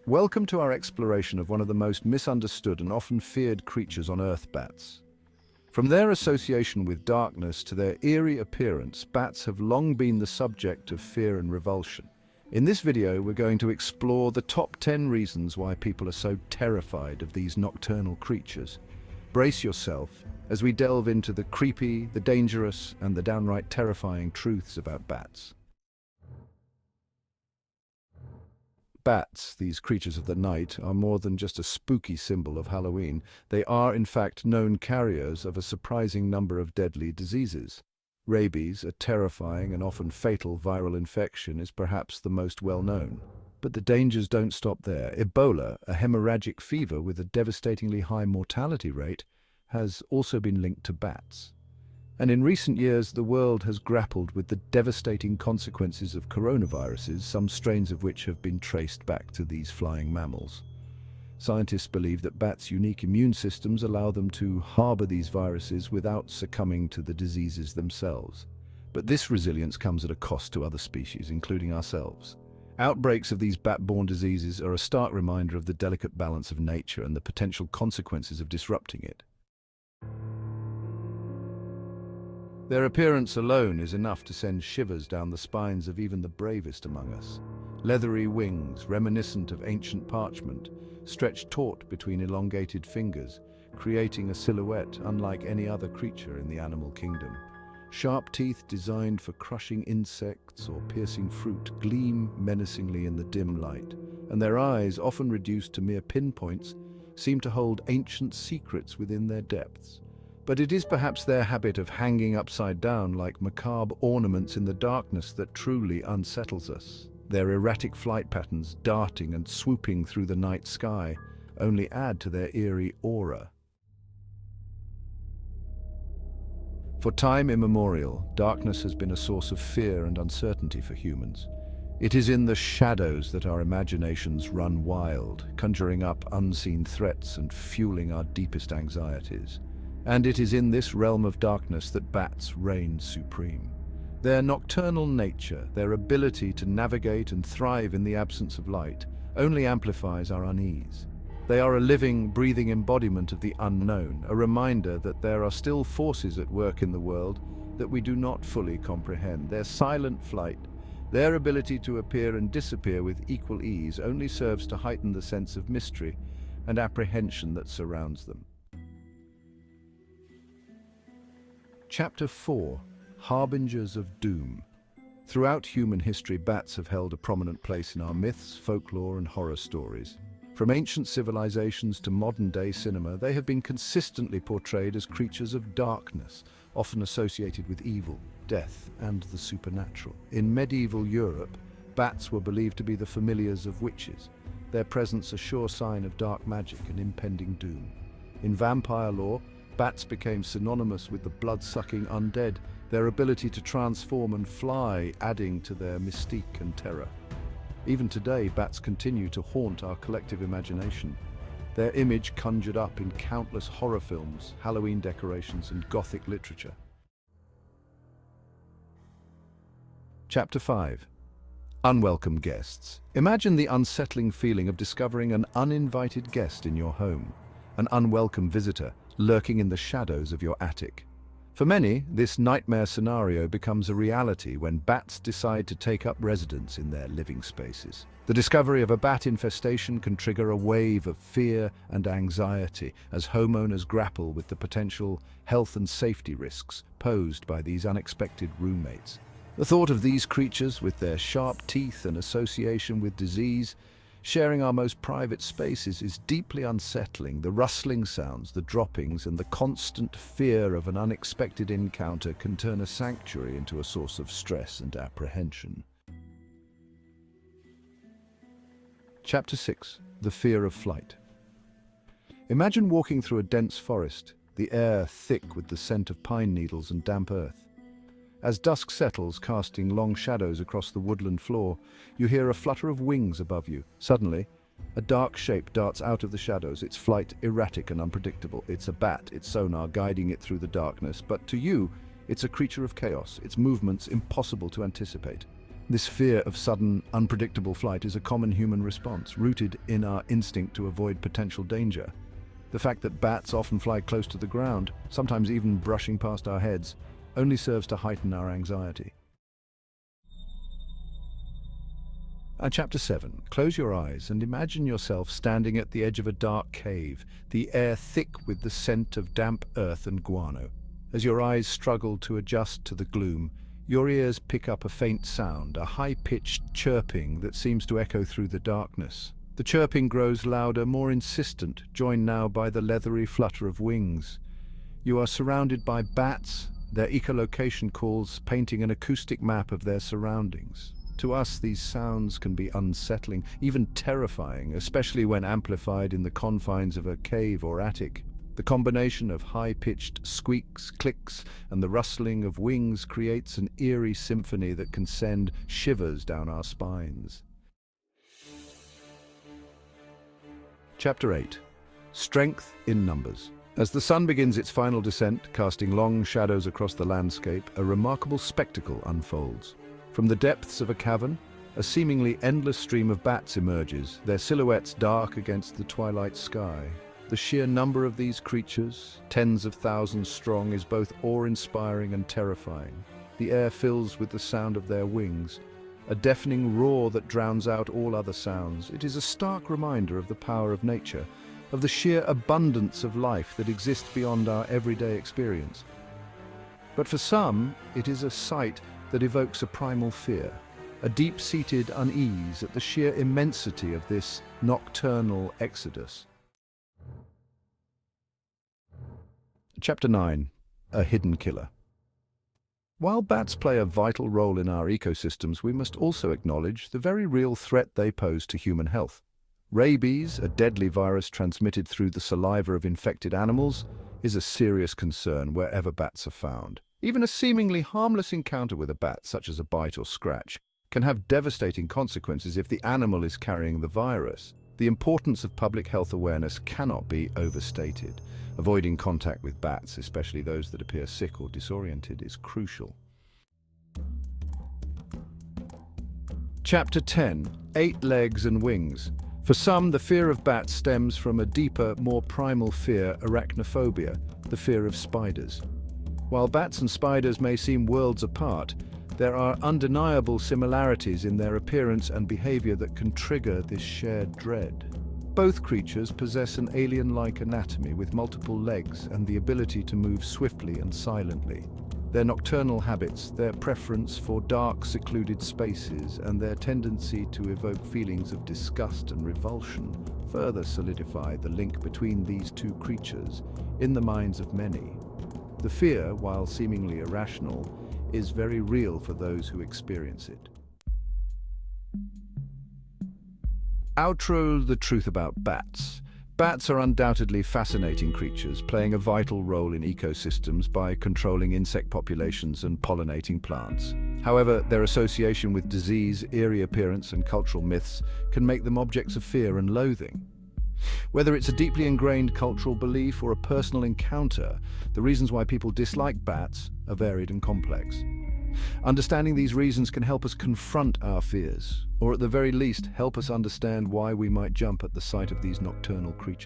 Welcome to our exploration of one of the most misunderstood and often feared creatures on Earth, bats. From their association with darkness to their eerie appearance, bats have long been the subject of fear and revulsion. In this video, we're going to explore the top 10 reasons why people are so terrified of these nocturnal creatures. Brace yourself as we delve into the creepy, the dangerous, and the downright terrifying truths about bats. Bats, these creatures of the night, are more than just a spooky symbol of Halloween. They are, in fact, known carriers of a surprising number of deadly diseases. Rabies, a terrifying and often fatal viral infection, is perhaps the most well-known. But the dangers don't stop there. Ebola, a hemorrhagic fever with a devastatingly high mortality rate, has also been linked to bats. And in recent years, the world has grappled with the devastating consequences of coronaviruses, some strains of which have been traced back to these flying mammals. Scientists believe that bats' unique immune systems allow them to harbor these viruses without succumbing to the diseases themselves. But this resilience comes at a cost to other species, including ourselves. Outbreaks of these bat-borne diseases are a stark reminder of the delicate balance of nature and the potential consequences of disrupting it. Their appearance alone is enough to send shivers down the spines of even the bravest among us. Leathery wings, reminiscent of ancient parchment, stretch taut between elongated fingers, creating a silhouette unlike any other creature in the animal kingdom. Sharp teeth designed for crushing insects or piercing fruit gleam menacingly in the dim light, and their eyes, often reduced to mere pinpoints, seem to hold ancient secrets within their depths. But it is perhaps their habit of hanging upside down like macabre ornaments in the darkness that truly unsettles us. Their erratic flight patterns, darting and swooping through the night sky, only add to their eerie aura. For time immemorial, darkness has been a source of fear and uncertainty for humans. It is in the shadows that our imaginations run wild, conjuring up unseen threats and fueling our deepest anxieties. And it is in this realm of darkness that bats reign supreme. Their nocturnal nature, their ability to navigate and thrive in the absence of light, only amplifies our unease. They are a living, breathing embodiment of the unknown, a reminder that there are still forces at work in the world that we do not fully comprehend. Their silent flight, their ability to appear and disappear with equal ease, only serves to heighten the sense of mystery and apprehension that surrounds them. Chapter 4. Harbingers of Doom. Throughout human history, bats have held a prominent place in our myths, folklore, and horror stories. From ancient civilizations to modern-day cinema, they have been consistently portrayed as creatures of darkness, often associated with evil, death, and the supernatural. In medieval Europe, bats were believed to be the familiars of witches, their presence a sure sign of dark magic and impending doom. In vampire lore, bats became synonymous with the blood-sucking undead, their ability to transform and fly adding to their mystique and terror. Even today, bats continue to haunt our collective imagination, their image conjured up in countless horror films, Halloween decorations, and Gothic literature. Chapter 5. Unwelcome Guests. Imagine the unsettling feeling of discovering an uninvited guest in your home, an unwelcome visitor lurking in the shadows of your attic. For many, this nightmare scenario becomes a reality when bats decide to take up residence in their living spaces. The discovery of a bat infestation can trigger a wave of fear and anxiety as homeowners grapple with the potential health and safety risks posed by these unexpected roommates. The thought of these creatures, with their sharp teeth and association with disease, sharing our most private spaces, is deeply unsettling. The rustling sounds, the droppings, and the constant fear of an unexpected encounter can turn a sanctuary into a source of stress and apprehension. Chapter 6. The Fear of Flight. Imagine walking through a dense forest, the air thick with the scent of pine needles and damp earth. As dusk settles, casting long shadows across the woodland floor, you hear a flutter of wings above you. Suddenly, a dark shape darts out of the shadows, its flight erratic and unpredictable. It's a bat, its sonar guiding it through the darkness, but to you, it's a creature of chaos, its movements impossible to anticipate. This fear of sudden, unpredictable flight is a common human response, rooted in our instinct to avoid potential danger. The fact that bats often fly close to the ground, sometimes even brushing past our heads, only serves to heighten our anxiety. Chapter 7. Close your eyes and imagine yourself standing at the edge of a dark cave, the air thick with the scent of damp earth and guano. As your eyes struggle to adjust to the gloom, your ears pick up a faint sound, a high-pitched chirping that seems to echo through the darkness. The chirping grows louder, more insistent, joined now by the leathery flutter of wings. You are surrounded by bats, their echolocation calls painting an acoustic map of their surroundings. To us, these sounds can be unsettling, even terrifying, especially when amplified in the confines of a cave or attic. The combination of high-pitched squeaks, clicks, and the rustling of wings creates an eerie symphony that can send shivers down our spines. Chapter 8. Strength in numbers. As the sun begins its final descent, casting long shadows across the landscape, a remarkable spectacle unfolds. From the depths of a cavern, a seemingly endless stream of bats emerges, their silhouettes dark against the twilight sky. The sheer number of these creatures, tens of thousands strong, is both awe-inspiring and terrifying. The air fills with the sound of their wings, a deafening roar that drowns out all other sounds. It is a stark reminder of the power of nature, of the sheer abundance of life that exists beyond our everyday experience. But for some, it is a sight that evokes a primal fear, a deep-seated unease at the sheer immensity of this nocturnal exodus. Chapter 9. A hidden killer. While bats play a vital role in our ecosystems, we must also acknowledge the very real threat they pose to human health. Rabies, a deadly virus transmitted through the saliva of infected animals, is a serious concern wherever bats are found. Even a seemingly harmless encounter with a bat, such as a bite or scratch, can have devastating consequences if the animal is carrying the virus. The importance of public health awareness cannot be overstated. Avoiding contact with bats, especially those that appear sick or disoriented, is crucial. Chapter 10. 8 legs and wings. For some, the fear of bats stems from a deeper, more primal fear, arachnophobia, the fear of spiders. While bats and spiders may seem worlds apart, there are undeniable similarities in their appearance and behavior that can trigger this shared dread. Both creatures possess an alien-like anatomy with multiple legs and the ability to move swiftly and silently. Their nocturnal habits, their preference for dark, secluded spaces, and their tendency to evoke feelings of disgust and revulsion further solidify the link between these two creatures in the minds of many. The fear, while seemingly irrational, is very real for those who experience it. Outro: the truth about bats. Bats are undoubtedly fascinating creatures, playing a vital role in ecosystems by controlling insect populations and pollinating plants. However, their association with disease, eerie appearance, and cultural myths can make them objects of fear and loathing. Whether it's a deeply ingrained cultural belief or a personal encounter, the reasons why people dislike bats are varied and complex. Understanding these reasons can help us confront our fears, or at the very least help us understand why we might jump at the sight of these nocturnal creatures.